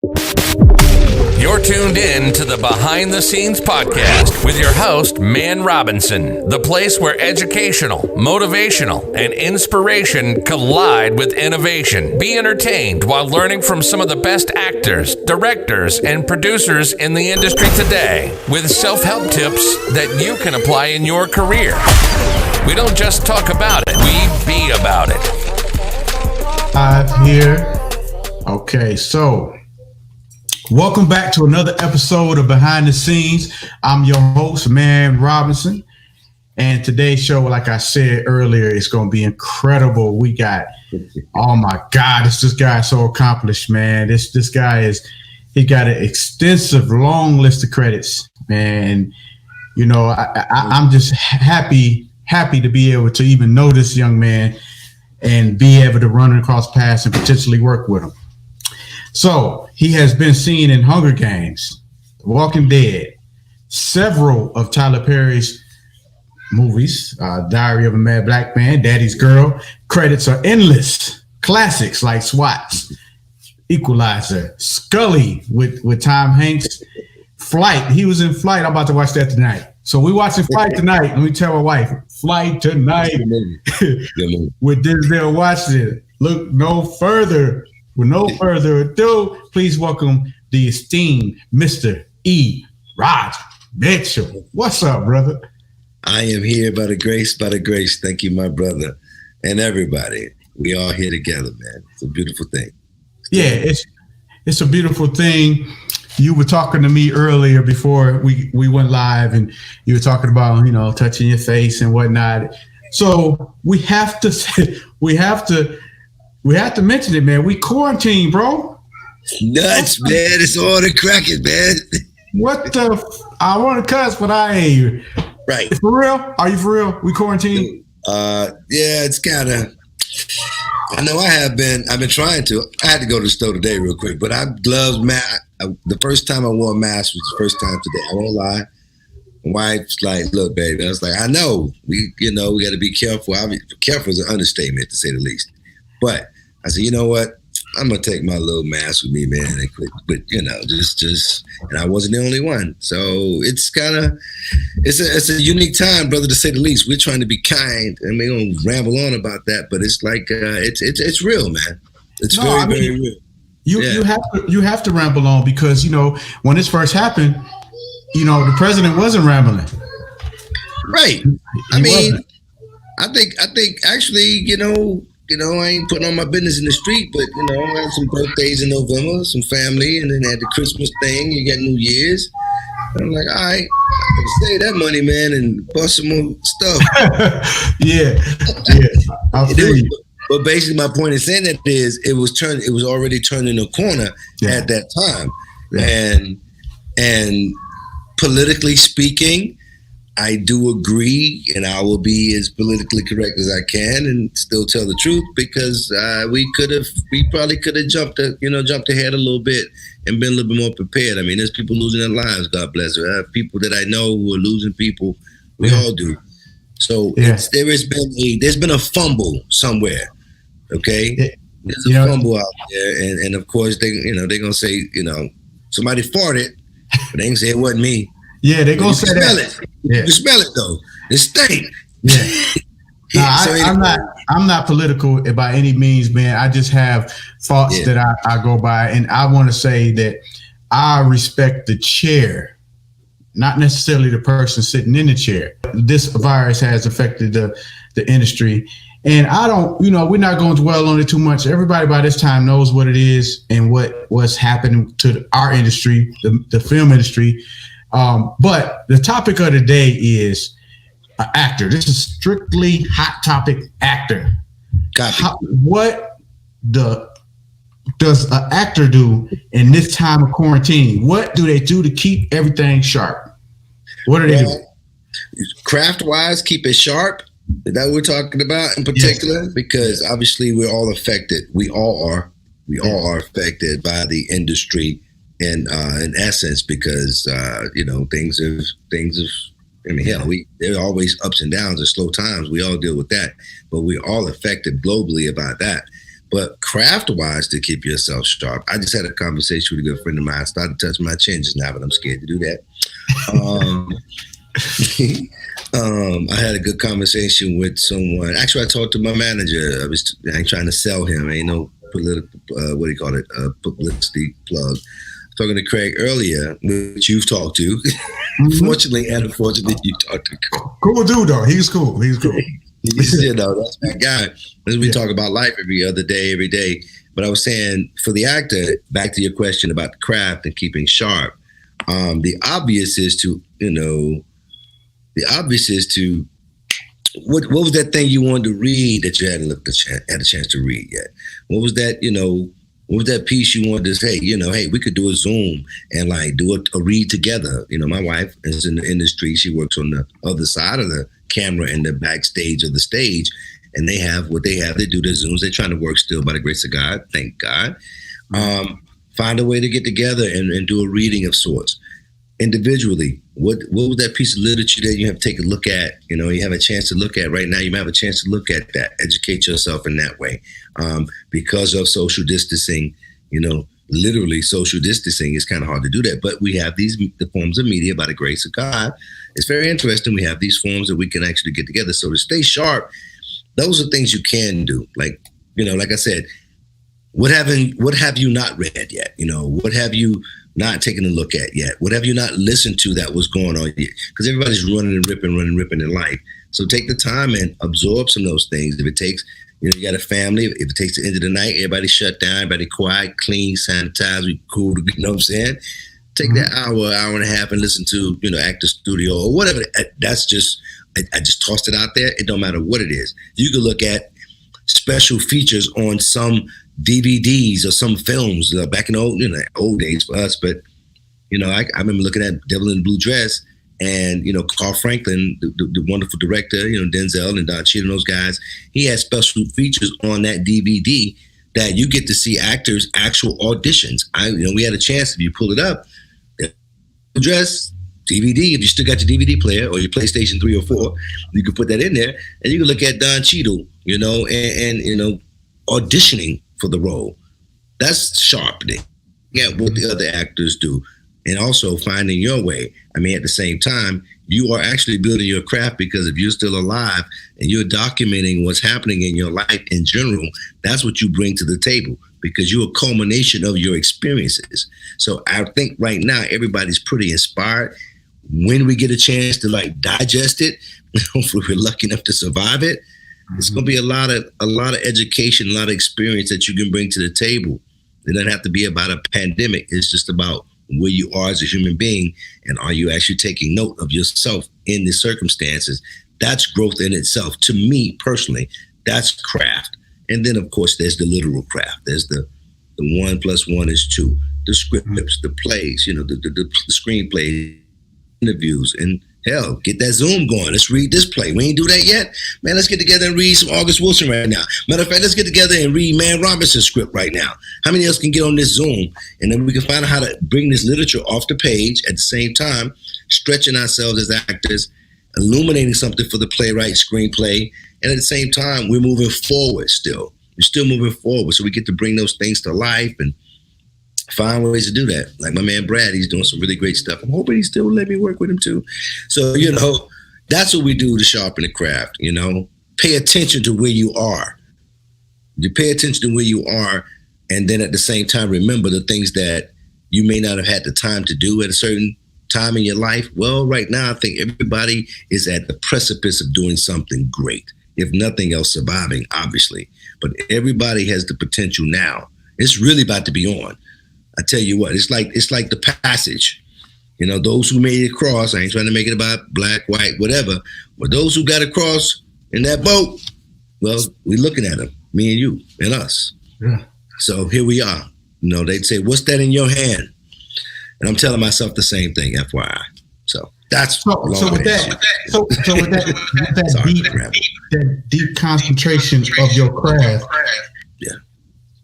You're tuned in to the Behind the Scenes podcast with your host, Mann Robinson, the place where educational, motivational, and inspiration collide with innovation. Be entertained while learning from some of the best actors, directors, and producers in the industry today with self-help tips that you can apply in your career. We don't just talk about it, we be about it. Live here. Okay, so welcome back to another episode of Behind the Scenes. I'm your host, Mann Robinson. And today's show, like I said earlier, is going to be incredible. We got, oh my God, this guy is so accomplished, man. This guy he got an extensive, long list of credits, man. You know, I'm just happy to be able to even know this young man and be able to run across paths and potentially work with him. So he has been seen in Hunger Games, The Walking Dead, several of Tyler Perry's movies, Diary of a Mad Black Man, Daddy's Girl. Credits are endless. Classics like SWAT, Equalizer, Scully with Tom Hanks, Flight. He was in Flight. I'm about to watch that tonight. So we watching Flight tonight. Let me tell my wife, Flight tonight with Denzel Washington. Look no further. With no further ado, please welcome the esteemed Mr. E. Roger Mitchell. What's up, brother? I am here by the grace. Thank you, my brother, and everybody. We all here together, man. It's a beautiful thing. Yeah, it's a beautiful thing. You were talking to me earlier before we went live, and you were talking about, you know, touching your face and whatnot. So we have to mention it, man. We quarantined, bro. Nuts, man. It's all the cracking, man. What the? I want to cuss, but I ain't you. Right. For real? Are you for real? We quarantined? Yeah, it's kind of. I know I have been. I've been trying to. I had to go to the store today real quick, but I gloves, the first time I wore a mask was the first time today. I won't lie. My wife's like, look, baby. I was like, I know. We got to be careful. Careful is an understatement, to say the least. But I said, you know what? I'm gonna take my little mask with me, man, and quit. But just, and I wasn't the only one. So it's it's a unique time, brother, to say the least. We're trying to be kind, and we're gonna ramble on about that. But it's like it's real, man. It's very real. You have to ramble on because when this first happened, the president wasn't rambling. Right. I think actually, I ain't putting on my business in the street, but, I had some birthdays in November, some family, and then had the Christmas thing. You got New Year's. I'm like, all right, I can save that money, man, and bust some more stuff. Yeah. I feel you. But basically, my point in saying that is it was already turning a corner at that time. Yeah. And politically speaking, I do agree, and I will be as politically correct as I can and still tell the truth, because we probably could have jumped ahead a little bit and been a little bit more prepared. I mean, there's people losing their lives, God bless her. I have people that I know who are losing people. We all do. So there's been a fumble somewhere. Okay, there's a fumble out there, and of course they're gonna say somebody farted, but they ain't say it wasn't me. Yeah, they gonna say that. Yeah. You smell it though. It stink. Yeah. I'm not political by any means, man. I just have thoughts that I go by, and I want to say that I respect the chair, not necessarily the person sitting in the chair. This virus has affected the industry, and I don't, we're not going to dwell on it too much. Everybody by this time knows what it is and what's happening to our industry, the film industry. But the topic of the day is an actor. This is strictly hot topic actor. What does an actor do in this time of quarantine? What do they do to keep everything sharp? What do they do? Craft-wise, keep it sharp. Is that what we're talking about in particular? Yes. Because obviously we're all affected. We all are. We all are affected by the industry. And in essence, because things have. I mean, hell, there are always ups and downs and slow times. We all deal with that, but we're all affected globally about that. But craft-wise, to keep yourself sharp, I just had a conversation with a good friend of mine. I started touching my chin just now, but I'm scared to do that. I had a good conversation with someone. Actually, I talked to my manager. I ain't trying to sell him. Ain't no political, publicity plug. Talking to Craig earlier, which you've talked to. Fortunately and unfortunately, you talked to Craig. Cool dude, though. He's cool. That's my guy. As we talk about life every day. But I was saying, for the actor, back to your question about the craft and keeping sharp, the obvious is to, what was that thing you wanted to read that you hadn't had a chance to read yet? What was that, what was that piece you wanted to say? Hey, we could do a Zoom and like do a read together. My wife is in the industry. She works on the other side of the camera and the backstage of the stage. And they have what they have. They do their Zooms. They're trying to work still by the grace of God. Thank God. Find a way to get together and do a reading of sorts. Individually, what was that piece of literature that you have to take a look at? You have a chance to look at right now. You might have a chance to look at that. Educate yourself in that way. Because of social distancing, literally social distancing is kind of hard to do that. But we have the forms of media by the grace of God. It's very interesting. We have these forms that we can actually get together. So to stay sharp, those are things you can do. Like I said, what have you not read yet? What have you not taken a look at yet? What have you not listened to that was going on yet? Because everybody's running and ripping in life. So take the time and absorb some of those things. If it takes, you got a family, if it takes the end of the night, everybody shut down, everybody quiet, clean, sanitize, we cool, you know what I'm saying? Take that hour and a half and listen to, Actor Studio or whatever. That's just, I just tossed it out there. It don't matter what it is. You can look at special features on some DVDs or some films back in the old days for us. But, I remember looking at Devil in the Blue Dress and, Carl Franklin, the wonderful director, Denzel and Don Cheadle and those guys, he had special features on that DVD that you get to see actors' actual auditions. We had a chance, if you pull it up, Dress, DVD, if you still got your DVD player or your PlayStation 3 or 4, you can put that in there and you can look at Don Cheadle, and auditioning for the role. That's sharpening. Yeah, what the other actors do. And also finding your way. At the same time, you are actually building your craft, because if you're still alive and you're documenting what's happening in your life in general, that's what you bring to the table, because you're a culmination of your experiences. So I think right now, everybody's pretty inspired. When we get a chance to digest it, hopefully we're lucky enough to survive it. It's going to be a lot of education, a lot of experience that you can bring to the table. It doesn't have to be about a pandemic. It's just about where you are as a human being, and are you actually taking note of yourself in the circumstances? That's growth in itself. To me personally, that's craft. And then of course there's the literal craft. There's the 1 + 1 is 2. The scripts, the plays, the screenplays, interviews, and hell, get that Zoom going. Let's read this play. We ain't do that yet. Man, let's get together and read some August Wilson right now. Matter of fact, let's get together and read Mann Robinson's script right now. How many else can get on this Zoom? And then we can find out how to bring this literature off the page at the same time, stretching ourselves as actors, illuminating something for the playwright, screenplay, and at the same time, we're moving forward still. We're still moving forward, so we get to bring those things to life and find ways to do that. Like my man Brad, he's doing some really great stuff. I'm hoping he still let me work with him too. So, that's what we do to sharpen the craft, Pay attention to where you are. You pay attention to where you are, and then at the same time, remember the things that you may not have had the time to do at a certain time in your life. Well, right now, I think everybody is at the precipice of doing something great. If nothing else, surviving, obviously. But everybody has the potential now. It's really about to be on. I tell you what, it's like the passage. Those who made it across, I ain't trying to make it about black, white, whatever, but those who got across in that boat, well, we're looking at them, me and you and us. Yeah. So here we are. They'd say, what's that in your hand? And I'm telling myself the same thing, FYI. So that's so with that deep concentration of your craft. Yeah.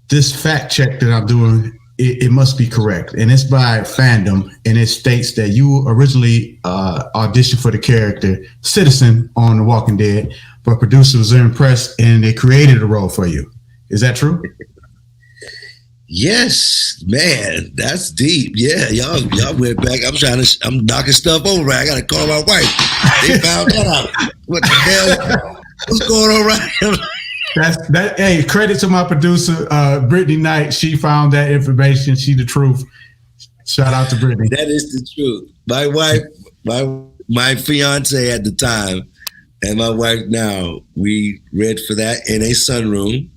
This fact check that I'm doing, it must be correct, and it's by Fandom, and it states that you originally auditioned for the character Citizen on The Walking Dead, but producers were impressed and they created a role for you. Is that true? Yes, man, that's deep. Yeah, y'all went back. I'm knocking stuff over. I gotta call my wife. They found that out. What the hell? What's going on right here? That. Hey, credit to my producer, Brittany Knight. She found that information. She the truth. Shout out to Brittany. That is the truth. My wife, my fiance at the time, and my wife now, we read for that in a sunroom,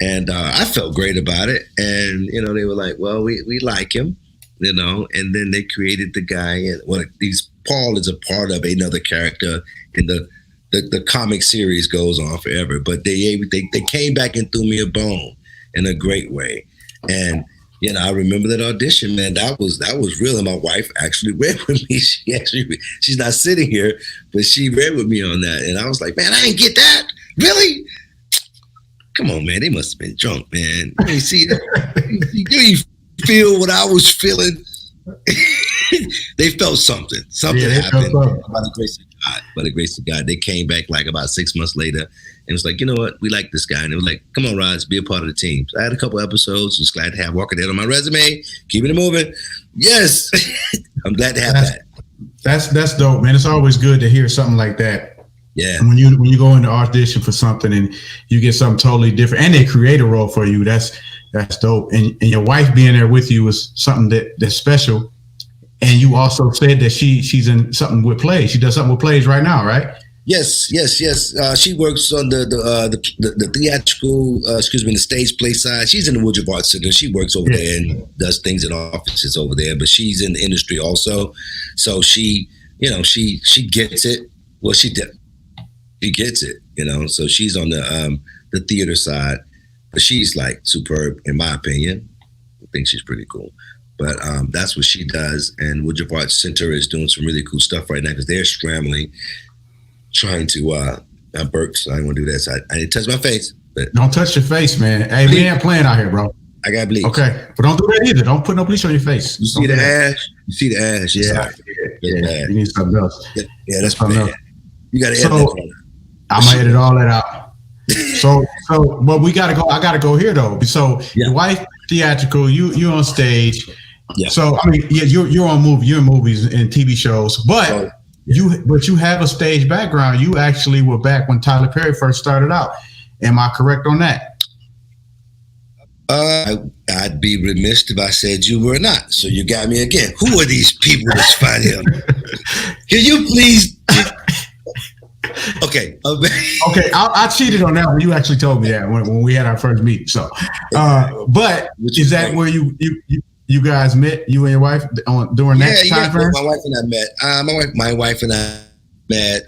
and I felt great about it. And, they were like, well, we like him, and then they created the guy. And Paul is a part of another character in the comic series goes on forever, but they came back and threw me a bone in a great way. And, I remember that audition, man. That was real. And my wife actually read with me. She's not sitting here, but she read with me on that. And I was like, man, I didn't get that. Really? Come on, man. They must have been drunk, man. You see that? You didn't feel what I was feeling. They felt something. Something happened. By the grace of God. They came back like about 6 months later and was like, you know what? We like this guy. And they were like, come on, Rods, be a part of the team. So I had a couple episodes. Just glad to have Walker Dead on my resume. Keeping it moving. Yes. I'm glad to have that. That's dope, man. It's always good to hear something like that. Yeah. When you go into audition for something and you get something totally different and they create a role for you, that's dope. And your wife being there with you is something that's special. And you also said that she's in something with plays. She does something with plays right now, right? Yes. She works on the theatrical, the stage play side. She's in the Woodruff Arts Center. She works over there and does things in offices over there. But she's in the industry also, so she gets it. Well, she gets it, So she's on the theater side, but she's like superb in my opinion. I think she's pretty cool. But that's what she does. And Woodruff Arts Center is doing some really cool stuff right now because they're scrambling, trying to, I burped, so I didn't want to do that. So I didn't touch my face. But don't touch your face, man. Hey, we ain't playing out here, bro. I got bleach. Okay, but don't do that either. Don't put no bleach on your face. You see the ash? You see the ash, yeah. Yeah. You need something else. Yeah, that's something else. You got to edit that. I'm going to edit all that out. So, but we got to go. I got to go here, though. So your wife, theatrical, you on stage. Yeah. So I mean, you're on movies and TV shows, but you have a stage background. You actually were back when Tyler Perry first started out. Am I correct on that? I'd be remiss if I said you were not. So you got me again. Who are these people that's find him? Can you please? Okay. Okay. I cheated on that when you actually told me that when we had our first meeting. So, but is that where you guys met, you and your wife, during that time frame? My wife and I met. My wife and I met.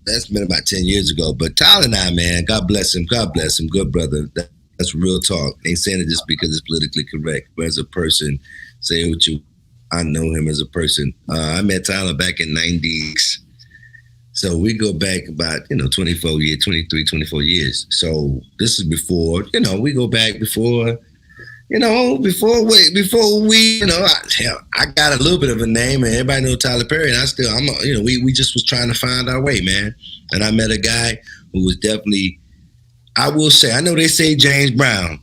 That's been about 10 years ago. But Tyler and I, man, God bless him. God bless him. Good brother. That's real talk. Ain't saying it just because it's politically correct. But as a person, say what you. I know him as a person. I met Tyler back in '90s. So we go back about 23, 24 years. So this is before. We go back before. Before we, I got a little bit of a name and everybody know Tyler Perry, and we just was trying to find our way, man. And I met a guy who was definitely, I will say, I know they say James Brown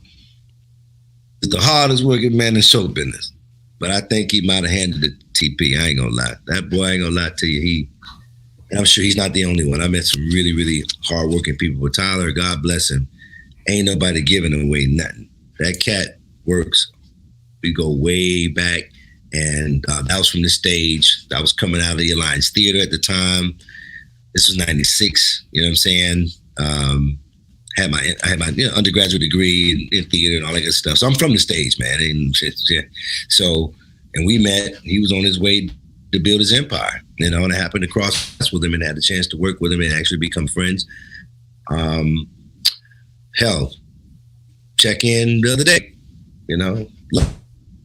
is the hardest working man in show business, but I think he might have handled it TP. I ain't gonna lie. That boy, I ain't gonna lie to you. And I'm sure he's not the only one. I met some really, really hard working people, but Tyler, God bless him, ain't nobody giving away nothing. That cat works. We go way back, and that was from the stage. That was coming out of the Alliance Theater at the time. This was '96. You know what I'm saying? I had my undergraduate degree in theater and all that good stuff. So I'm from the stage, man. And so, and we met. He was on his way to build his empire, and I happened to cross with him and had the chance to work with him and actually become friends. Check in the other day.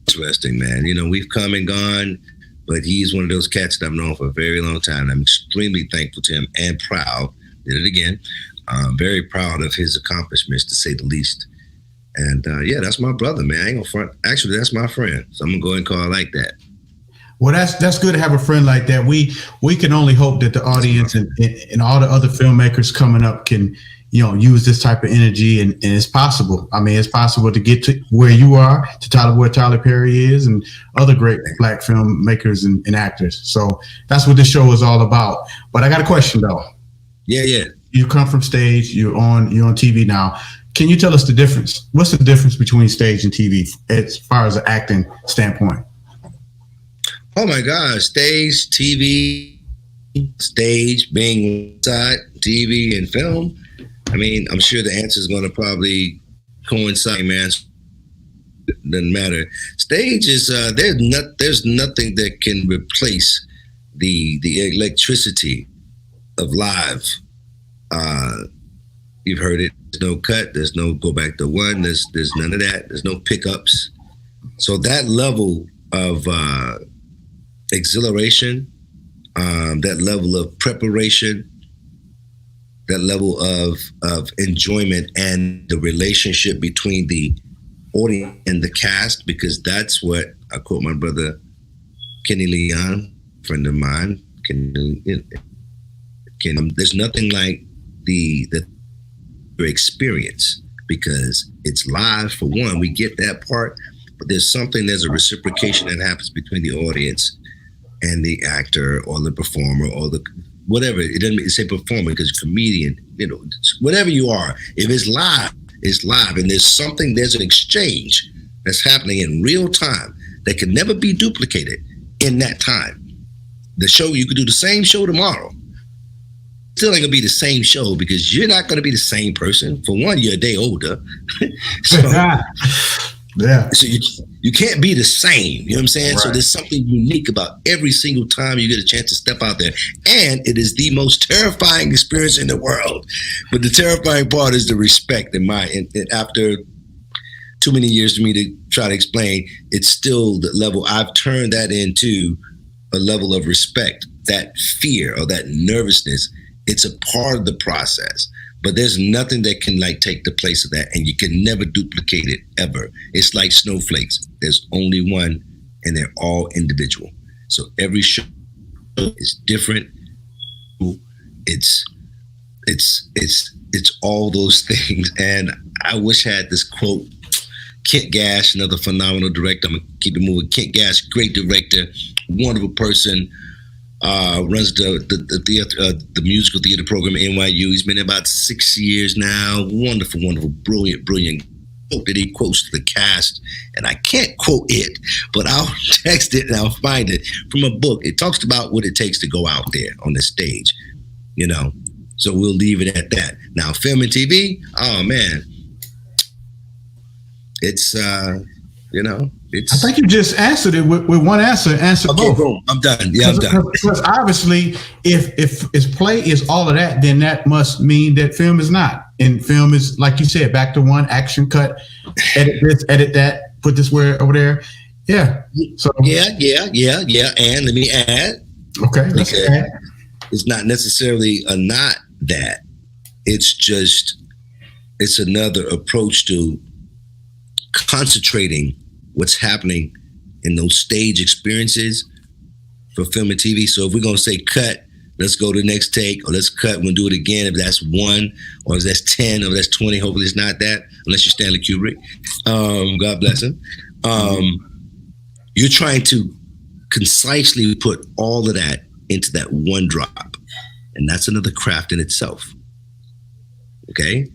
Interesting, man. We've come and gone, but he's one of those cats that I've known for a very long time. I'm extremely thankful to him and proud. Did it again. Very proud of his accomplishments, to say the least. And that's my brother, man. I ain't gonna front. Actually, that's my friend. So I'm gonna go ahead and call it like that. Well, that's good to have a friend like that. We can only hope that the audience and all the other filmmakers coming up can use this type of energy, and it's possible. I mean, it's possible to get to where you are, where Tyler Perry is, and other great Black filmmakers and actors. So that's what this show is all about. But I got a question though. Yeah. You come from stage. You're on TV now. Can you tell us the difference? What's the difference between stage and TV as far as an acting standpoint? Oh my gosh, stage, TV, stage being one side, TV and film. I mean, I'm sure the answer is going to probably coincide, man. Doesn't matter. Stage is there's nothing that can replace the electricity of live. You've heard it. There's no cut. There's no go back to one. There's none of that. There's no pickups. So that level of exhilaration, that level of preparation, that level of enjoyment, and the relationship between the audience and the cast, because that's what I quote my brother Kenny Leon, friend of mine. There's nothing like the experience, because it's live. For one, we get that part, but there's a reciprocation that happens between the audience and the actor or the performer or the whatever. It doesn't say performer because comedian, whatever you are. If it's live, it's live, and there's an exchange that's happening in real time that can never be duplicated in that time. The show, you could do the same show tomorrow. Still ain't gonna be the same show because you're not gonna be the same person. For one, you're a day older. So you can't be the same. You know what I'm saying? Right. So there's something unique about every single time you get a chance to step out there. And it is the most terrifying experience in the world. But the terrifying part is the respect. And after too many years for me to try to explain, it's still the level. I've turned that into a level of respect. That fear or that nervousness, it's a part of the process, but there's nothing that can take the place of that, and you can never duplicate it ever. It's like snowflakes. There's only one, and they're all individual. So every show is different. It's all those things, and I wish I had this quote. Kent Gash, another phenomenal director. I'm gonna keep it moving. Kent Gash, great director, wonderful person. Runs the musical theater program at NYU. He's been there about 6 years now. Wonderful, brilliant quote that he quotes to the cast. And I can't quote it, but I'll text it and I'll find it from a book. It talks about what it takes to go out there on the stage, So we'll leave it at that. Now, film and TV, oh man, it's I think you just answered it with one answer. Answer okay, both. Boom. I'm done. Yeah, I'm done. Because obviously, if play is all of that, then that must mean that film is not. And film is, like you said, back to one, action, cut, edit this, edit that, put this over there. Yeah. So yeah. And let me add. Okay. Let's add. It's not necessarily a not that. It's another approach to concentrating what's happening in those stage experiences for film and TV. So if we're going to say cut, let's go to the next take, or let's cut, we'll do it again. If that's 1, or if that's 10, or if that's 20, hopefully it's not that, unless you're Stanley Kubrick. God bless him. You're trying to concisely put all of that into that one drop. And that's another craft in itself. Okay?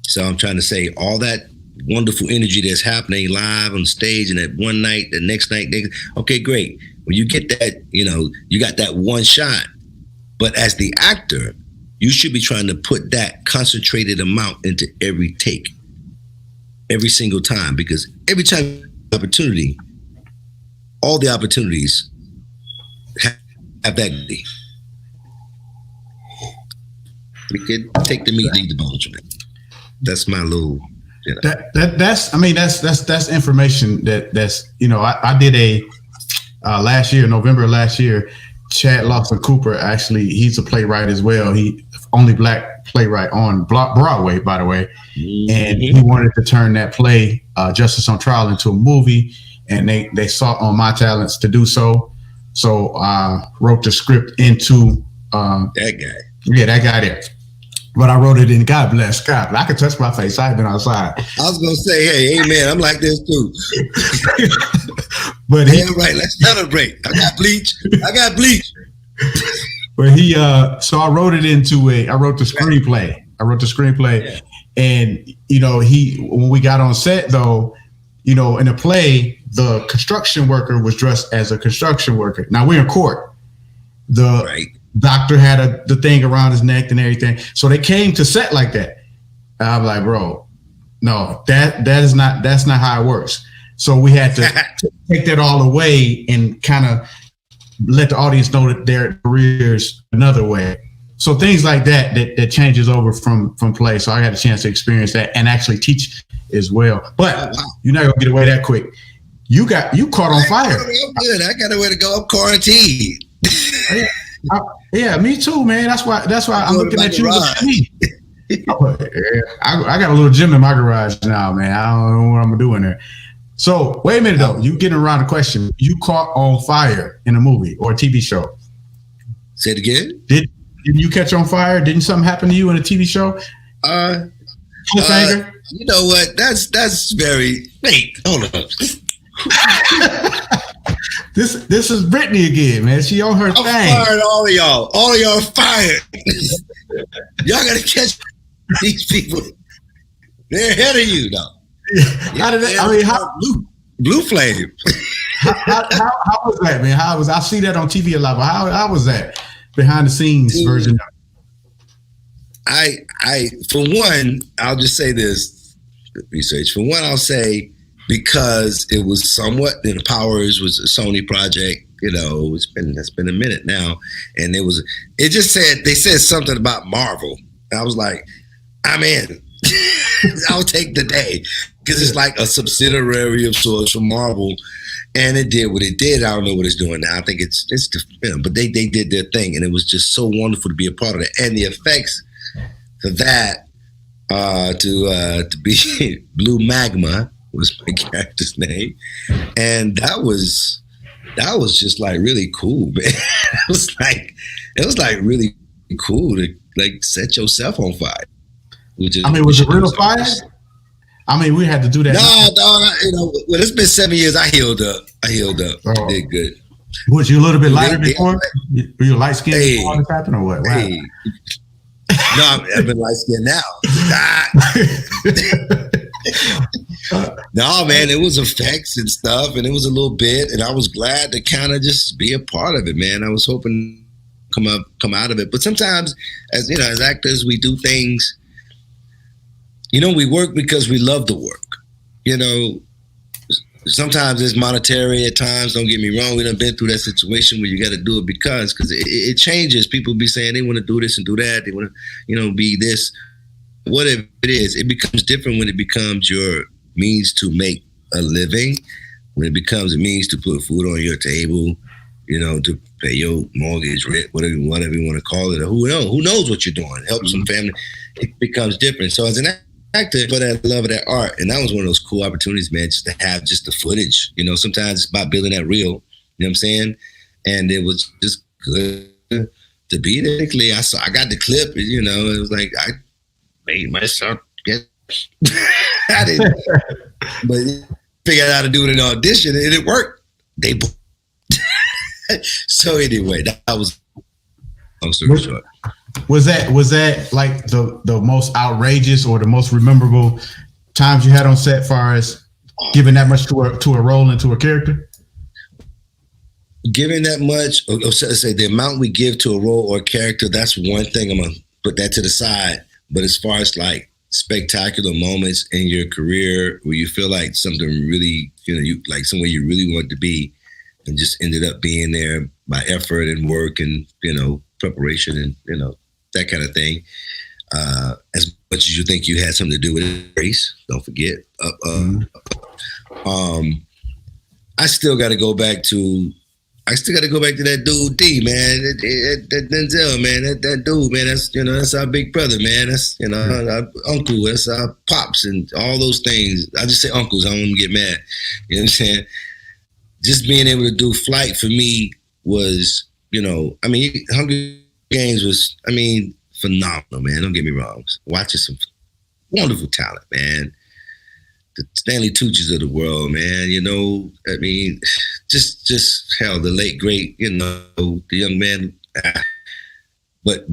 So I'm trying to say all that wonderful energy that's happening live on stage, and that one night, the next night, okay, great. When you get that, you got that one shot. But as the actor, you should be trying to put that concentrated amount into every take, every single time, because every time opportunity, all the opportunities have that. We could take the meat, leave the bones from it. That's my little. That's information that's I did a last year, November of last year. Chad Lawson Cooper, actually, he's a playwright as well. He only Black playwright on Broadway, by the way. Mm-hmm. And he wanted to turn that play, Justice on Trial, into a movie, and they sought on my talents to do so. So I wrote the script into that guy. Yeah, that guy there. But I wrote it in God bless God. I could touch my face. I had been outside. I was gonna say, hey, amen. I'm like this too. But damn right, let's celebrate. I got bleach. But so I wrote it I wrote the screenplay. Yeah. And when we got on set though, in the play, the construction worker was dressed as a construction worker. Now we're in court. The doctor had the thing around his neck and everything. So they came to set like that. And I'm like, bro, no, that's not how it works. So we had to take that all away and kind of let the audience know that their careers another way. So things like that changes over from play. So I had a chance to experience that and actually teach as well. But you're not gonna get away that quick. You caught on fire. I'm good. I got nowhere to go. I'm quarantined. Yeah, me too, man. That's why I'm looking at you. I got a little gym in my garage now, man. I don't know what I'm gonna do in there. So wait a minute though. You getting around the question. You caught on fire in a movie or a TV show. Say it again. Didn't you catch on fire? Didn't something happen to you in a TV show? Cliffhanger? You know what? That's very. Wait, hold on. This is Brittany again, man. She on her thing. I'm fired, all of y'all. All of y'all are fired. Y'all gotta catch these people. They're ahead of you, though. How did that? How blue flame? how was that, man? I see that on TV a lot, but how was that behind the scenes version? I for one, I'll just say this research. For one, I'll say because it was somewhat, Powers was a Sony project. It's been a minute now, and they said something about Marvel. I was like, I'm in. I'll take the day because it's like a subsidiary of sorts from Marvel, and it did what it did. I don't know what it's doing now. I think it's but they did their thing, and it was just so wonderful to be a part of it, and the effects for that to be Blue Magma was my character's name, and that was just like really cool, man. It was like really cool to like set yourself on fire. Was it real fire? We had to do that. No, well, it's been 7 years. I healed up. Oh. Did good. Was you a little bit lighter before? Were you light skinned before this happened or what? Hey. No, I've been light skinned now. No, man, it was effects and stuff, and it was a little bit, and I was glad to kind of just be a part of it, man. I was hoping to come out of it, but sometimes, as actors, we do things. We work because we love the work. Sometimes it's monetary at times. Don't get me wrong. We done been through that situation where you got to do it because it changes. People be saying they want to do this and do that. They want to, be this. Whatever it is, it becomes different when it becomes your means to make a living. When it becomes a means to put food on your table, to pay your mortgage, rent, whatever you want to call it. Or who knows what you're doing? Help some family. It becomes different. So as an actor, for that love of that art, and that was one of those cool opportunities, man, just to have just the footage. Sometimes it's about building that reel. You know what I'm saying? And it was just good to be there. I got the clip. It was like I made myself get. I didn't, but figured out how to do it in audition, and it worked. So anyway, that was long story short. Was that like the most outrageous or the most memorable times you had on set, far as giving that much to a role and to a character? Giving that much, or say the amount we give to a role or a character, that's one thing. I'm gonna put that to the side. But as far as like spectacular moments in your career where you feel like something really, you like somewhere you really wanted to be, and just ended up being there by effort and work and preparation and that kind of thing. As much as you think you had something to do with it, race, don't forget. I still got to go back to that dude D, man. That Denzel, man. That dude, man. That's our big brother, man. That's our uncle. That's our pops and all those things. I just say uncles. I don't want to get mad. You know what I'm saying? Just being able to do Flight for me was, Hunger Games was, phenomenal, man. Don't get me wrong. Watching some wonderful talent, man. The Stanley Tucci's of the world, man. You know, I mean, just hell, the late great, you know, the young man. But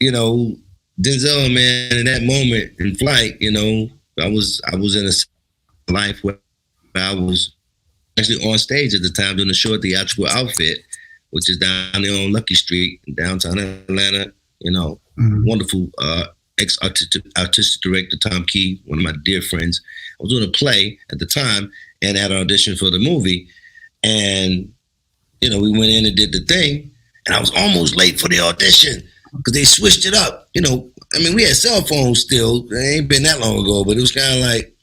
you know, Denzel, man, in that moment in Flight, you know, I was in a life where I was actually on stage at the time doing a short theatrical outfit, which is down there on Lucky Street in downtown Atlanta. You know, wonderful ex-artistic director Tom Key, one of my dear friends. I was doing a play at the time and had an audition for the movie. And, you know, we went in and did the thing. And I was almost late for the audition because they switched it up. You know, I mean, we had cell phones still. It ain't been that long ago, but it was kind of like,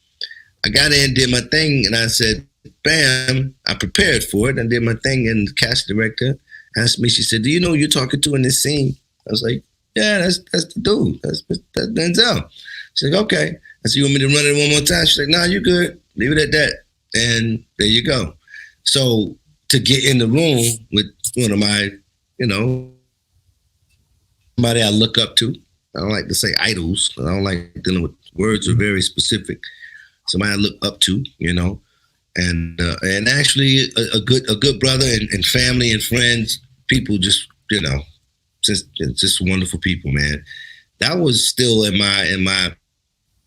I got in, did my thing, and I said, bam, I prepared for it. I did my thing, and the casting director asked me, she said, do you know who you're talking to in this scene? I was like, yeah, that's the dude. That's Denzel. She's like, okay. I said, you want me to run it one more time? She's like, no, you're good. Leave it at that. And there you go. So to get in the room with one of my, you know, somebody I look up to. I don't like to say idols. I don't like dealing with words are very specific. Somebody I look up to, you know, and actually a good brother and family and friends, people just, you know, just wonderful people, man. That was still in my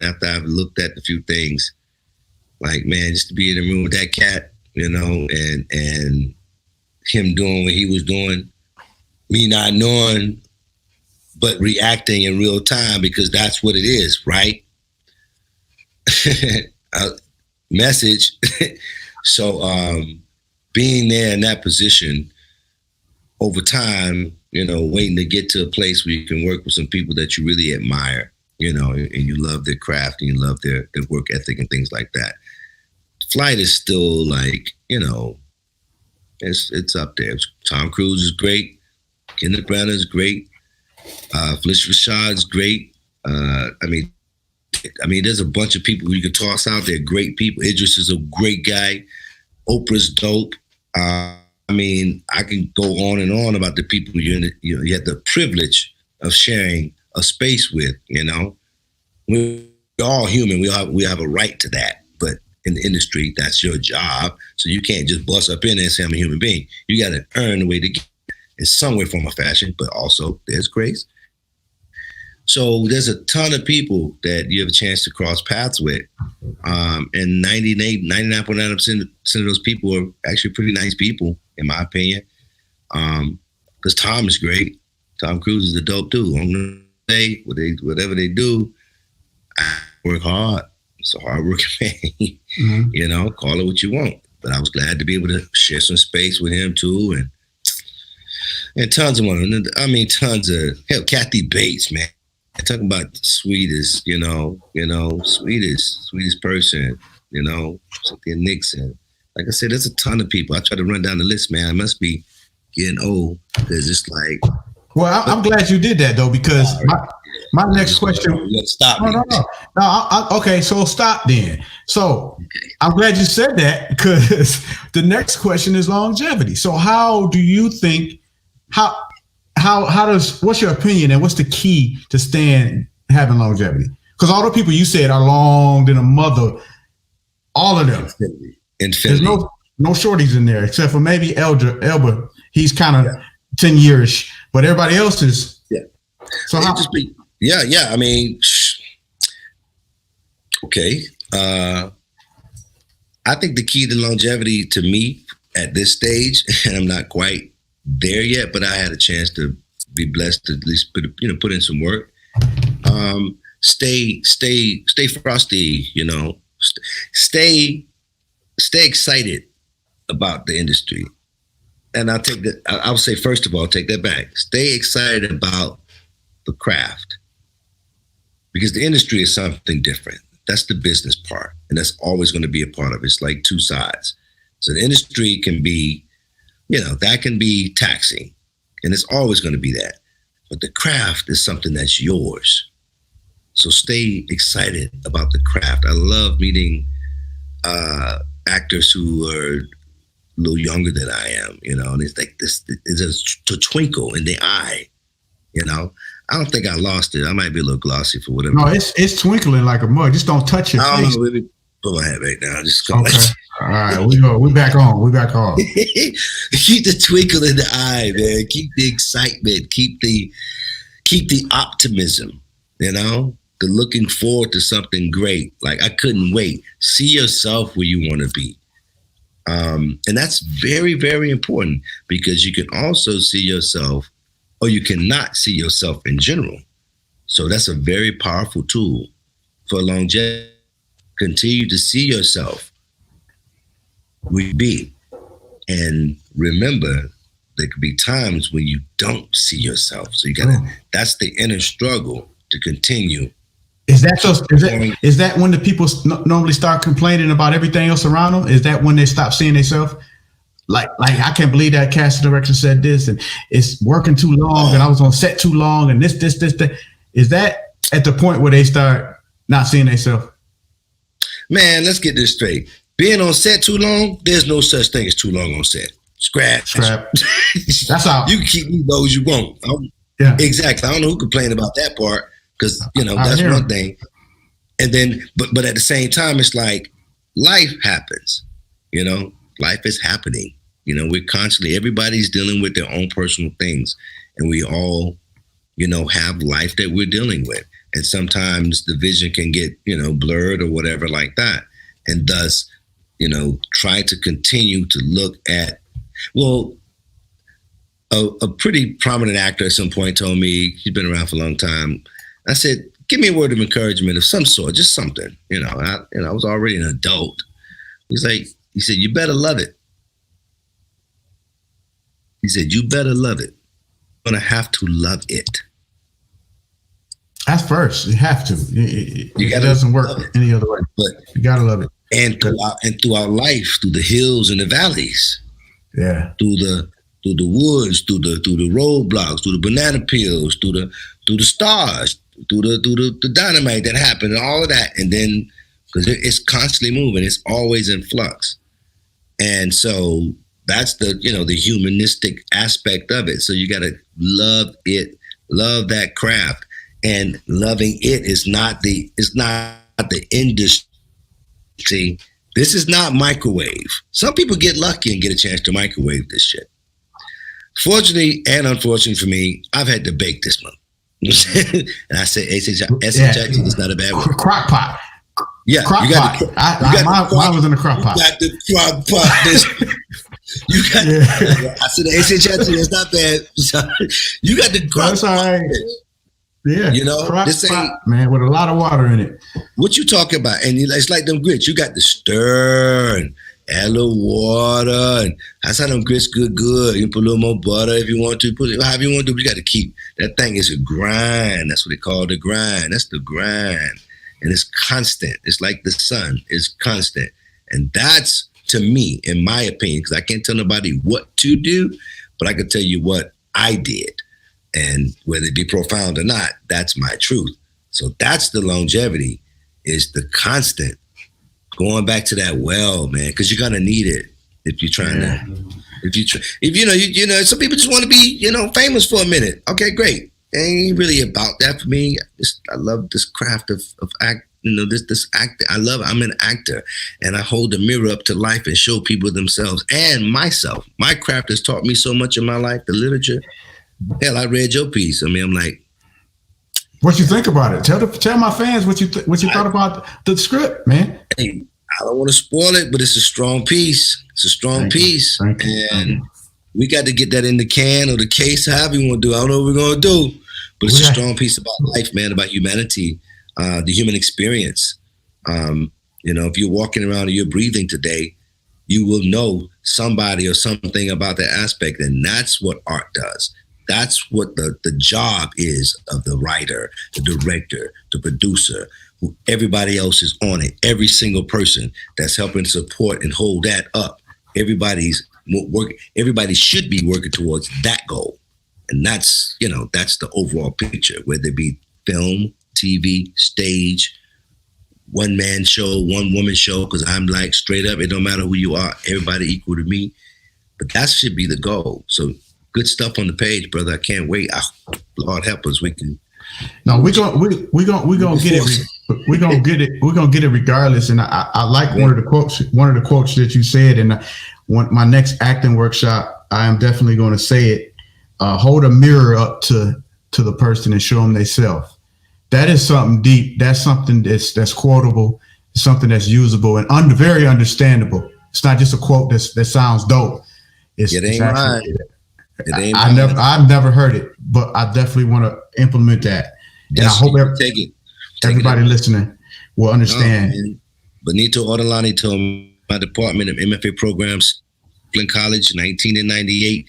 after I've looked at a few things, like, man, just to be in the room with that cat, you know, and him doing what he was doing, me not knowing, but reacting in real time because that's what it is, right? Message. So being there in that position over time, you know, waiting to get to a place where you can work with some people that you really admire, you know, and you love their craft and you love their work ethic and things like that. Flight is still like, you know, it's up there. Tom Cruise is great. Kenneth Branagh is great. Felicia Rashad is great. I mean, there's a bunch of people you can toss out there. Great people. Idris is a great guy. Oprah's dope. I mean, I can go on and on about the people you had the privilege of sharing a space with. You know, we're all human. We have a right to that. But in the industry, that's your job. So you can't just bust up in there and say I'm a human being. You got to earn the way to get in some way, form, or fashion. But also, there's grace. So there's a ton of people that you have a chance to cross paths with. And 99.9% of those people are actually pretty nice people, in my opinion. Because Tom is great. Tom Cruise is a dope dude. On the day, whatever they do, I work hard. It's a hard working man. Mm-hmm. You know, call it what you want. But I was glad to be able to share some space with him too. And tons of women. I mean, tons of, hell, Kathy Bates, man. Talking about the sweetest, sweetest person, you know, Cynthia Nixon. Like I said, there's a ton of people. I try to run down the list, man. I must be getting old because it's like. Well, I'm glad you did that though, because my next question. Stop me. No. Okay, so stop then. So I'm glad you said that because the next question is longevity. So how do you think what's your opinion and what's the key to having longevity? Because all the people you said are long than a mother, all of them. Infinity. There's no shorties in there except for maybe Elba. He's kind of 10 years, but everybody else is. Yeah. So how? I mean, okay. I think the key to longevity to me at this stage, and I'm not quite there yet, but I had a chance to be blessed to at least put in some work. Stay frosty, you know. Stay excited about the industry. And I'll say, first of all, take that back. Stay excited about the craft. Because the industry is something different. That's the business part. And that's always going to be a part of it. It's like two sides. So the industry can be, that can be taxing. And it's always going to be that. But the craft is something that's yours. So stay excited about the craft. I love meeting actors who are a little younger than I am, and it's like this, it's a twinkle in the eye, I don't think I lost it. I might be a little glossy for whatever. No, it's twinkling like a mug. Just don't touch your face. Let me put my hat back down. Just okay. All right, we back on. Keep the twinkle in the eye, man. Keep the excitement. Keep the optimism. You know, the looking forward to something great. Like, I couldn't wait. See yourself where you want to be. And that's very, very important, because you can also see yourself, or you cannot see yourself in general. So that's a very powerful tool for longevity. Continue to see yourself where you be. And remember, there could be times when you don't see yourself. So you gotta, that's the inner struggle to continue. Is that when the people normally start complaining about everything else around them? Is that when they stop seeing themselves? Like I can't believe that casting director said this, and it's working too long, and I was on set too long, and this. Is that at the point where they start not seeing themselves? Man, let's get this straight. Being on set too long, there's no such thing as too long on set. Scrap. That's how you can keep me those you want. Yeah, exactly. I don't know who complained about that part, because that's one thing. And then, but at the same time, it's like life happens. Life is happening. We're constantly, everybody's dealing with their own personal things, and we all, have life that we're dealing with. And sometimes the vision can get, blurred or whatever like that. And thus, try to continue to look at, a pretty prominent actor at some point told me, he's been around for a long time. I said, give me a word of encouragement of some sort, just something. I was already an adult. He said, you better love it. He said, you better love it. You're going to have to love it. That's first. You have to. It doesn't work any other way. But you got to love it. And throughout life, through the hills and the valleys. Yeah. Through the woods, through the roadblocks, through the banana peels, through the stars, through the dynamite that happened, and all of that. And then, because it's constantly moving, it's always in flux. And so that's the humanistic aspect of it. So you got to love it, love that craft. And loving it is not the industry. This is not microwave. Some people get lucky and get a chance to microwave this shit. Fortunately and unfortunately for me, I've had to bake this month. And I say SHIT is not a bad word. Crock pot. Yeah, crock pot. Mine was in the crock pot. You got the crock pot. You got. Yeah. I said the SHIT. That's not bad. You got the crock pot. That's all right. Yeah, this ain't, man, with a lot of water in it. What you talking about? And it's like them grits. You got to stir and add a little water, and that's how them grits good. You can put a little more butter if you want to. Put it however you want to do. But you got to keep that thing is a grind. That's what they call the grind. That's the grind, and it's constant. It's like the sun. It's constant, and that's, to me, in my opinion, because I can't tell nobody what to do, but I can tell you what I did. And whether it be profound or not, that's my truth. So that's the longevity, is the constant going back to that well, man, because you're gonna need it if you're trying to. Some people just want to be, famous for a minute. Okay, great. It ain't really about that for me. I love this craft of act. This act. I'm an actor, and I hold the mirror up to life and show people themselves and myself. My craft has taught me so much in my life. The literature. Hell, I read your piece. I mean, I'm like, what you think about it? Tell my fans what you thought about the script, man. Hey, I don't want to spoil it, but it's a strong piece. It's a strong piece, and we got to get that in the can or the case, however you want to do. I don't know what we're gonna do, but it's a strong piece about life, man, about humanity, the human experience. If you're walking around and you're breathing today, you will know somebody or something about that aspect, and that's what art does. That's what the job is of the writer, the director, the producer, who everybody else is on it. Every single person that's helping support and hold that up. Everybody should be working towards that goal. And that's the overall picture, whether it be film, TV, stage, one man show, one woman show, because I'm like straight up, it don't matter who you are, everybody equal to me. But that should be the goal. So, good stuff on the page, brother. I can't wait. Lord help us. We can. No, we're gonna get it. We're gonna get it. We're gonna get it regardless. And I like one of the quotes that you said. And my next acting workshop, I am definitely going to say it. Hold a mirror up to the person and show them themselves. That is something deep. That's something that's quotable. It's something that's usable and very understandable. It's not just a quote that sounds dope. It ain't right. I've never heard it, but I definitely want to implement that. And I hope everybody listening will understand. Benito Ortolani told me my department of MFA programs, Flint College, 1998.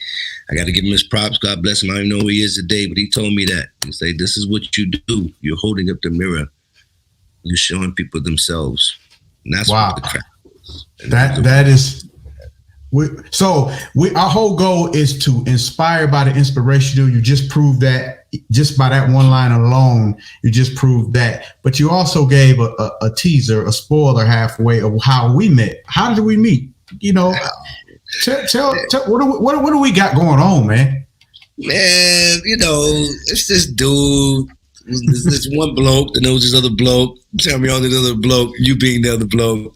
I got to give him his props. God bless him. I don't even know who he is today, but he told me that. He said, this is what you do. You're holding up the mirror. You're showing people themselves. And that's what the crap is. That is... Our whole goal is to inspire by the inspirational. You just proved that just by that one line alone. You just proved that. But you also gave a teaser, a spoiler halfway of how we met. How did we meet? You know, tell what do we got going on, man? Man, you know, it's this dude. This one bloke that knows this other bloke. Tell me all this other bloke. You being the other bloke.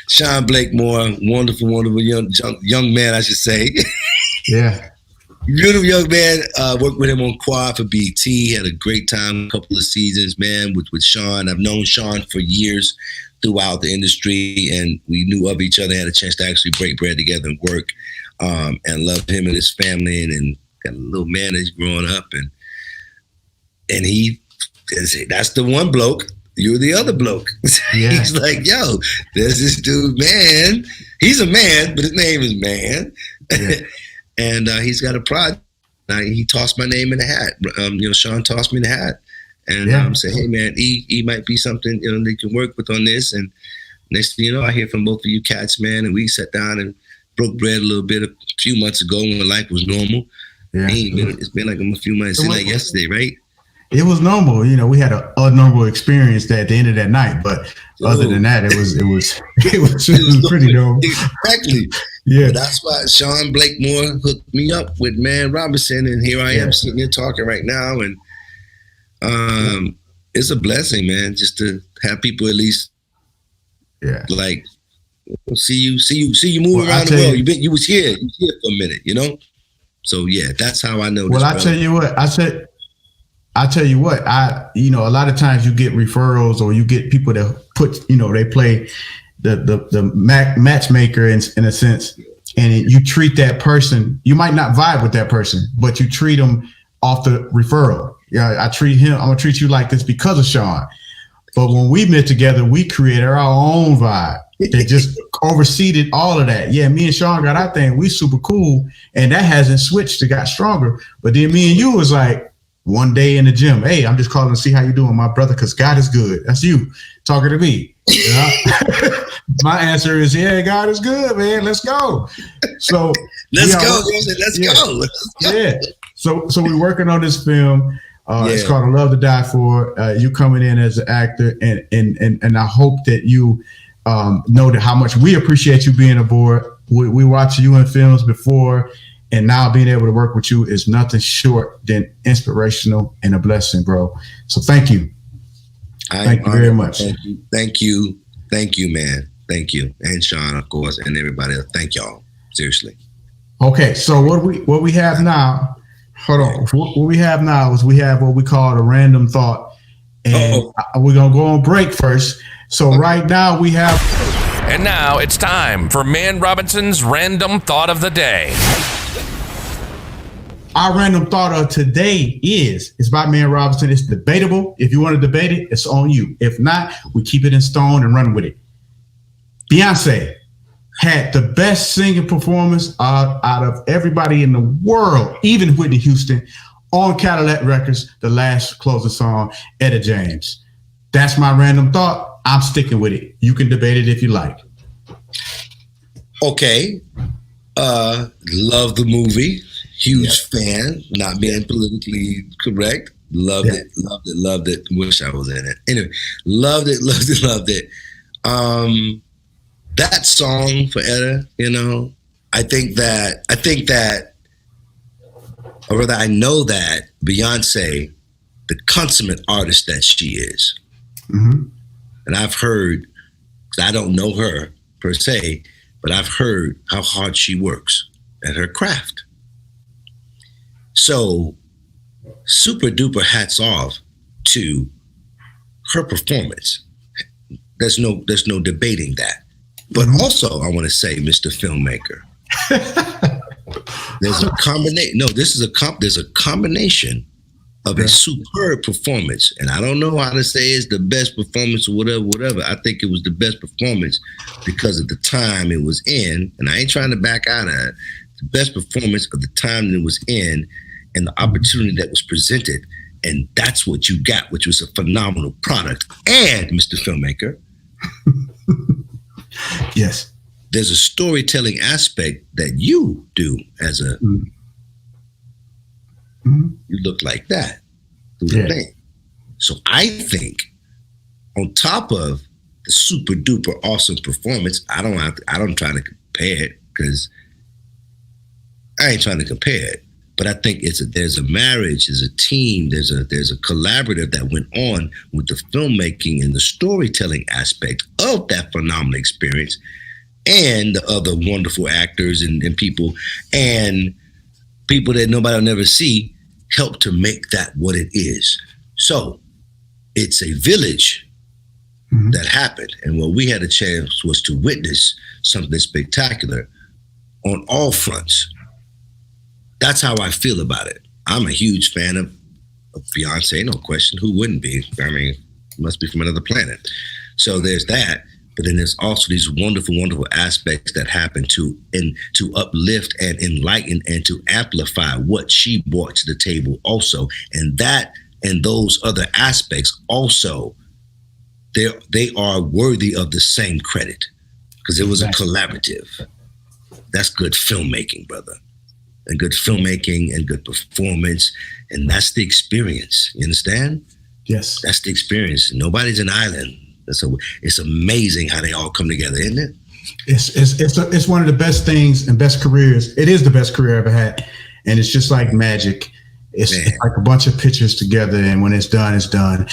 Sean Blakemore, wonderful young man, I should say. Yeah. Beautiful young man. Worked with him on Quad for BT. Had a great time, a couple of seasons, man, with Sean. I've known Sean for years throughout the industry, and we knew of each other, had a chance to actually break bread together and work, and loved him and his family, and got a little man that's growing up, and that's the one bloke. You're the other bloke. Yeah. He's like, yo, there's this dude, man. He's a man, but his name is Man. Yeah. And he's got a project. He tossed my name in the hat. Sean tossed me in the hat. And said, hey, man, he might be something, they can work with on this. And next thing you know, I hear from both of you cats, man. And we sat down and broke bread a little bit a few months ago when life was normal. Yeah. It's been like a few months. It's like yesterday, right? It was normal, we had a normal experience at the end of that night, but other than that, it was pretty normal. Exactly. Yeah. But that's why Sean Blakemore hooked me up with Mann Robinson, and here I am sitting here talking right now, and it's a blessing, man, just to have people at least like see you moving around the world. You was here for a minute, So that's how I know. Well, I tell you what, a lot of times you get referrals or you get people that they play the matchmaker in a sense, and you treat that person, you might not vibe with that person, but you treat them off the referral. Yeah, I'm going to treat you like this because of Sean. But when we met together, we created our own vibe that just overseeded all of that. Yeah, me and Sean got our thing. We super cool, and that hasn't switched. It got stronger. But then me and you was like, one day in the gym, hey, I'm just calling to see how you doing, my brother, because God is good. That's you talking to me. My answer is, God is good, man. Let's go. So let's go. Yeah. So we're working on this film. It's called A Love to Die For. You coming in as an actor, and I hope that you know that how much we appreciate you being aboard. We watched you in films before. And now being able to work with you is nothing short than inspirational and a blessing, bro. So thank you. Thank you very much. Thank you, man. Thank you. And Sean, of course, and everybody else. Thank y'all. Seriously. Okay, so what we have now, hold on. What we have now is we have what we call a random thought. And we're going to go on break first. So right now we have... And now it's time for Mann Robinson's Random Thought of the Day. Our random thought of today is by Mann Robinson. It's debatable. If you want to debate it, it's on you. If not, we keep it in stone and run with it. Beyonce had the best singing performance out of everybody in the world, even Whitney Houston, on Cadillac Records, the last closing song, Etta James. That's my random thought. I'm sticking with it. You can debate it if you like. Okay. Love the movie. Huge fan, not being politically correct. Loved it. Wish I was in it. Anyway, loved it. That song for Etta, I think that or rather, I know that Beyonce, the consummate artist that she is, and I've heard, I don't know her per se, but I've heard how hard she works at her craft. So, super duper hats off to her performance. There's no debating that. But also, I want to say, Mr. Filmmaker, there's a combination. No, there's a combination of a superb performance, and I don't know how to say it's the best performance or whatever. I think it was the best performance because of the time it was in, and I ain't trying to back out of it. The best performance of the time that it was in, and the opportunity that was presented, and that's what you got, which was a phenomenal product. And Mr. Filmmaker, yes, there's a storytelling aspect that you do as a. You look like that through the thing. So I think, on top of the super duper awesome performance, I don't try to compare it because I ain't trying to compare it. But I think there's a marriage, there's a team, there's a collaborative that went on with the filmmaking and the storytelling aspect of that phenomenal experience, and the other wonderful actors and people that nobody will never see help to make that what it is. So it's a village that happened, and what we had a chance was to witness something spectacular on all fronts. That's how I feel about it. I'm a huge fan of Beyonce, no question. Who wouldn't be? I mean, must be from another planet. So there's that. But then there's also these wonderful, wonderful aspects that happen to uplift and enlighten and to amplify what she brought to the table also. And that and those other aspects also, they are worthy of the same credit because it was a collaborative. That's good filmmaking, brother. And good filmmaking and good performance. And that's the experience. You understand? Yes. That's the experience. Nobody's an island. It's amazing how they all come together, isn't it? It's one of the best things and best careers. It is the best career I ever had. And it's just like magic. It's like a bunch of pictures together. And when it's done, it's done.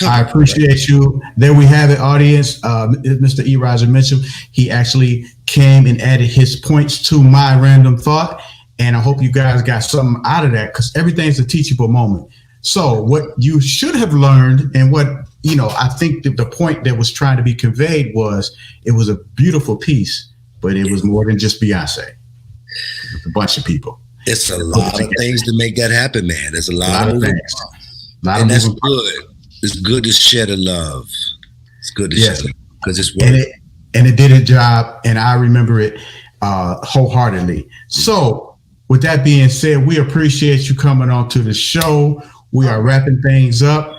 I appreciate you. There we have it, audience. Mr. E. Roger Mitchell, he actually came and added his points to my random thought. And I hope you guys got something out of that because everything's a teachable moment. So what you should have learned and what, I think that the point that was trying to be conveyed was it was a beautiful piece, but it was more than just Beyonce. It was a bunch of people. It's a lot of things to make that happen, man. There's a lot of things. And that's good. It's good to share the love. It's good to share the love because it's work. And it did its job, and I remember it wholeheartedly. So with that being said, we appreciate you coming on to the show. We are wrapping things up.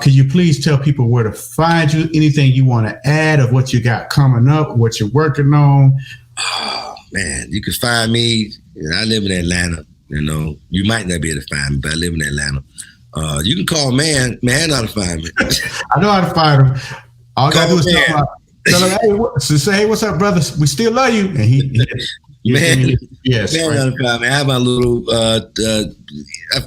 Could you please tell people where to find you? Anything you want to add of what you got coming up, what you're working on? Oh, man, you can find me. I live in Atlanta. You might not be able to find me, but I live in Atlanta. You can call Man. Man know how to find me. I know how to find him. All I got to do is tell him, hey, what's up, brother? We still love you. And Man, yes. Man, I have my little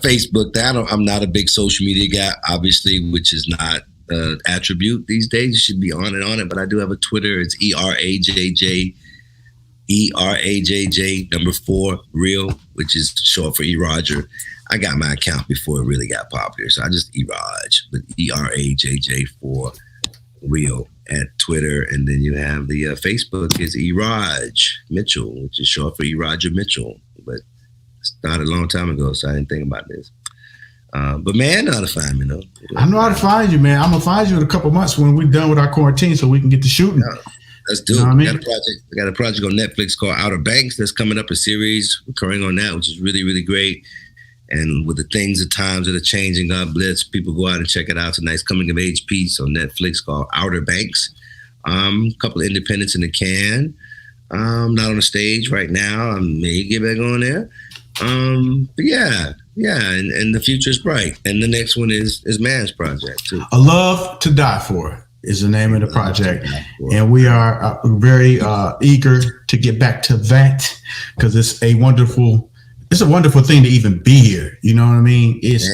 Facebook. I'm not a big social media guy, obviously, which is not an attribute these days. You should be on it. But I do have a Twitter. It's ERAJJ4 real, which is short for E. Roger. I got my account before it really got popular, so I just E. Raj, but ERAJJ4 real at Twitter, and then you have the Facebook is E. Raj Mitchell, which is short for E. Roger Mitchell, but it started a long time ago, so I didn't think about this. But man, know how to find me, though. I know how to find you, man. I'm gonna find you in a couple months when we're done with our quarantine, so we can get to shooting. Yeah, let's do it. I got a project on Netflix called Outer Banks that's coming up, a series occurring on that, which is really, really great. And with the times that are changing, God bless, people go out and check it out. It's a nice coming of age piece on Netflix called Outer Banks. A couple of independents in the can. Not on the stage right now. I may get back on there. But yeah, and the future is bright. And the next one is Mann's project too. A Love to Die For is the name of the project. And we are very eager to get back to that because it's a wonderful it's a wonderful thing to even be here. You know what I mean? It's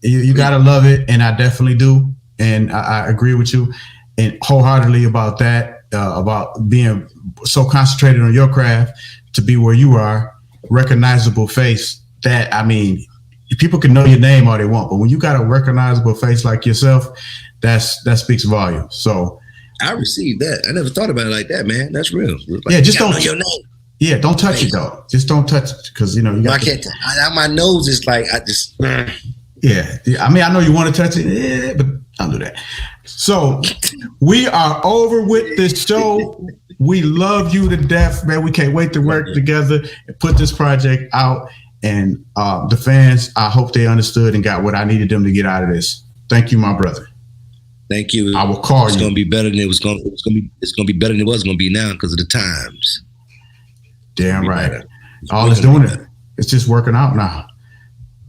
you gotta love it, and I definitely do, and I agree with you, and wholeheartedly about that. About being so concentrated on your craft to be where you are, recognizable face. That I mean, people can know your name all they want, but when you got a recognizable face like yourself, that speaks volumes. So I received that. I never thought about it like that, man. That's real. Like, yeah, just don't know your name. Yeah, don't touch it though. Just don't touch it because you know you got. My nose is like I just. Yeah, I mean I know you want to touch it, but don't do that. So we are over with this show. We love you to death, man. We can't wait to work together and put this project out. And the fans, I hope they understood and got what I needed them to get out of this. Thank you, my brother. Thank you. I will call you. It's gonna be better than it was going. It's gonna be better than it was gonna be now because of the times. Damn right. All it's doing it. It's just working out now.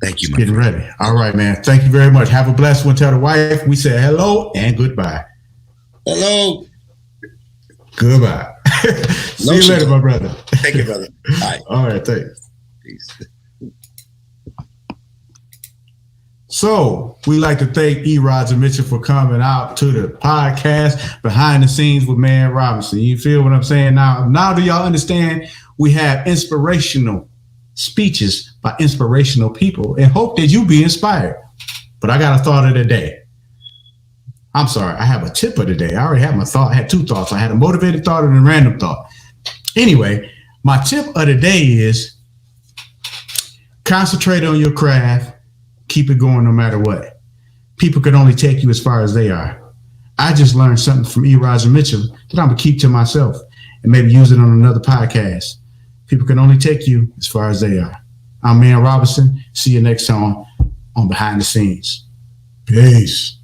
Thank you, my getting friend. Ready. All right, man. Thank you very much. Have a blessed one. Tell the wife we say hello and goodbye. Hello. Goodbye. See you later, my brother. Thank you, brother. Bye. All right, thanks. Peace. So we like to thank E. Roger Mitchell for coming out to the podcast Behind the Scenes with Mann Robinson. You feel what I'm saying? Now do y'all understand? We have inspirational speeches by inspirational people and hope that you be inspired. But I got a thought of the day. I'm sorry, I have a tip of the day. I already had my thought. I had two thoughts. I had a motivated thought and a random thought. Anyway, my tip of the day is concentrate on your craft. Keep it going no matter what. People can only take you as far as they are. I just learned something from E. Roger Mitchell that I'm going to keep to myself and maybe use it on another podcast. People can only take you as far as they are. I'm Mann Robinson. See you next time on Behind the Scenes. Peace.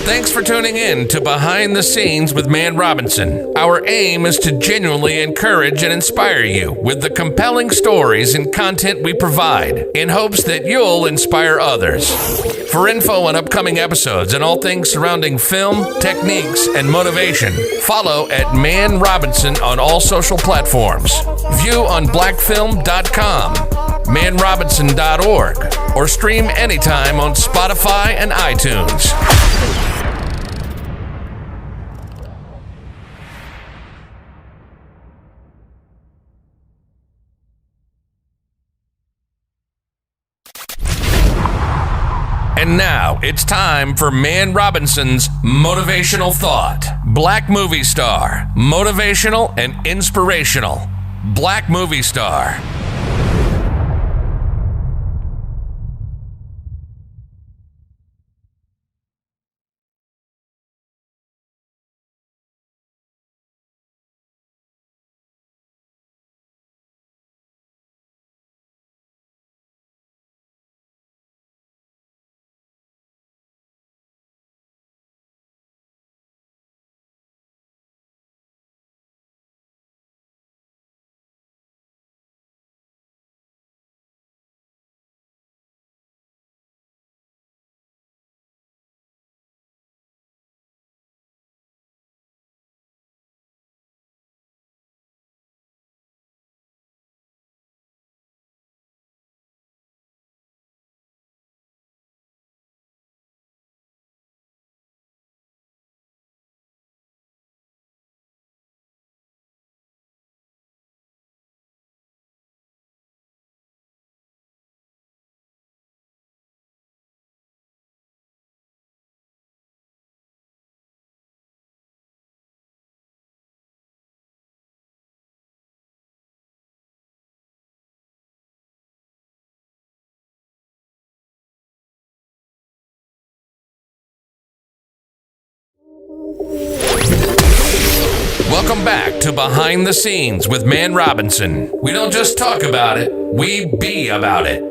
Thanks for tuning in to Behind the Scenes with Mann Robinson. Our aim is to genuinely encourage and inspire you with the compelling stories and content we provide in hopes that you'll inspire others. For info on upcoming episodes and all things surrounding film, techniques, and motivation, follow at Mann Robinson on all social platforms. View on blackfilm.com, mannrobinson.org, or stream anytime on Spotify and iTunes. And now it's time for Mann Robinson's Motivational Thought. Black movie star, motivational and inspirational. Black movie star. Welcome back to Behind the Scenes with Mann Robinson. We don't just talk about it, we be about it.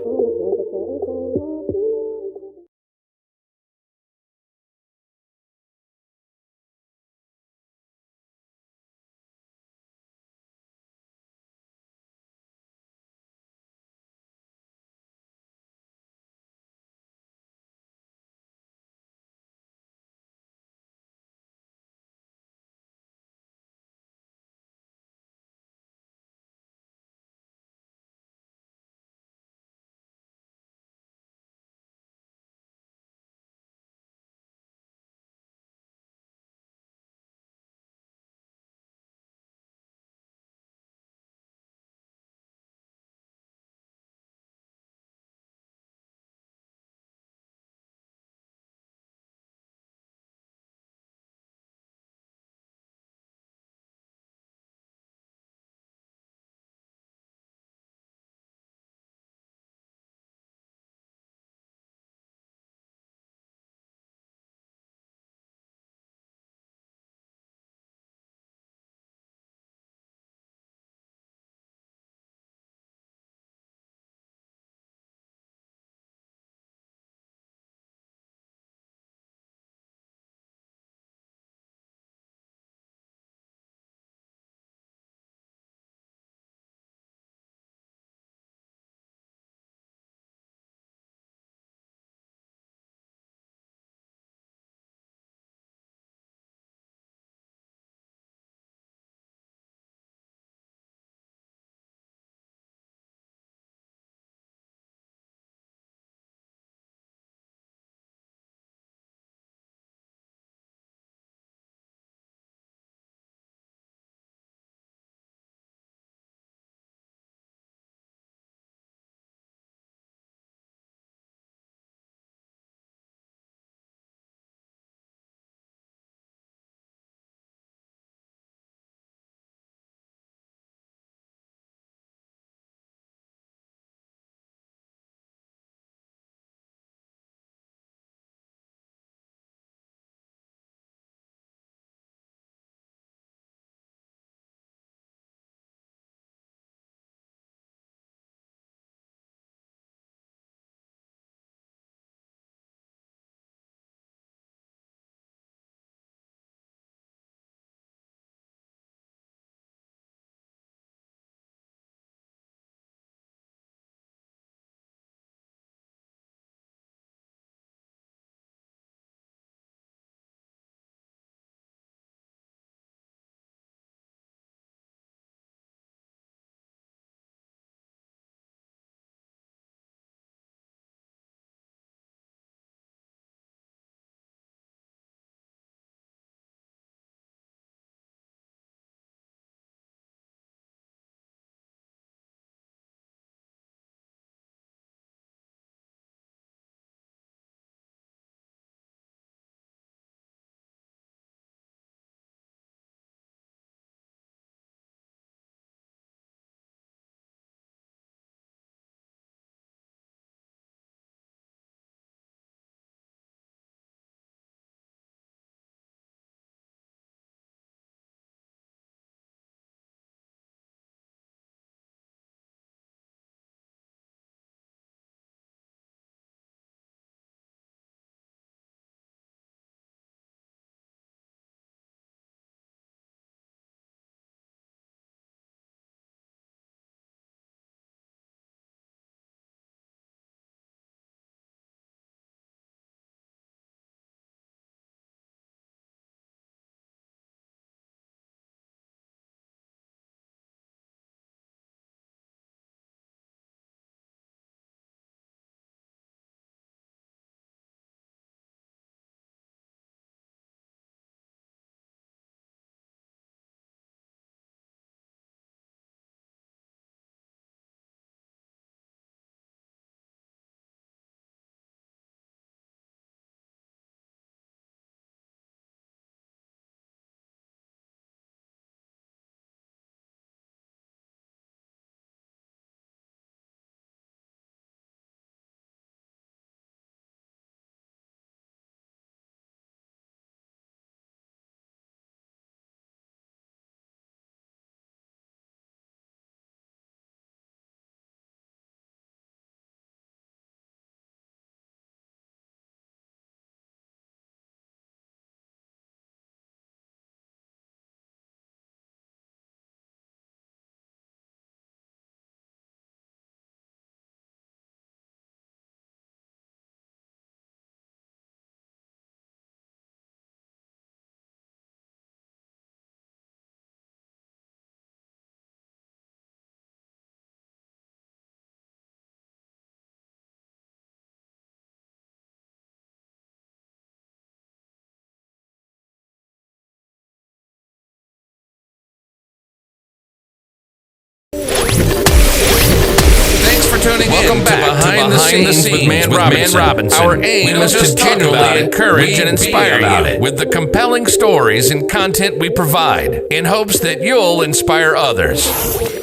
tuning in to Behind the Scenes with Mann Robinson. Our aim is to genuinely encourage and inspire you with the compelling stories and content we provide in hopes that you'll inspire others.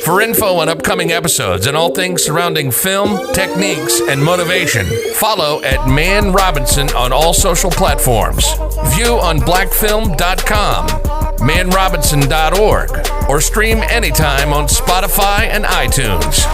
For info on upcoming episodes and all things surrounding film, techniques, and motivation, follow at Mann Robinson on all social platforms. View on blackfilm.com, mannrobinson.org, or stream anytime on Spotify and iTunes.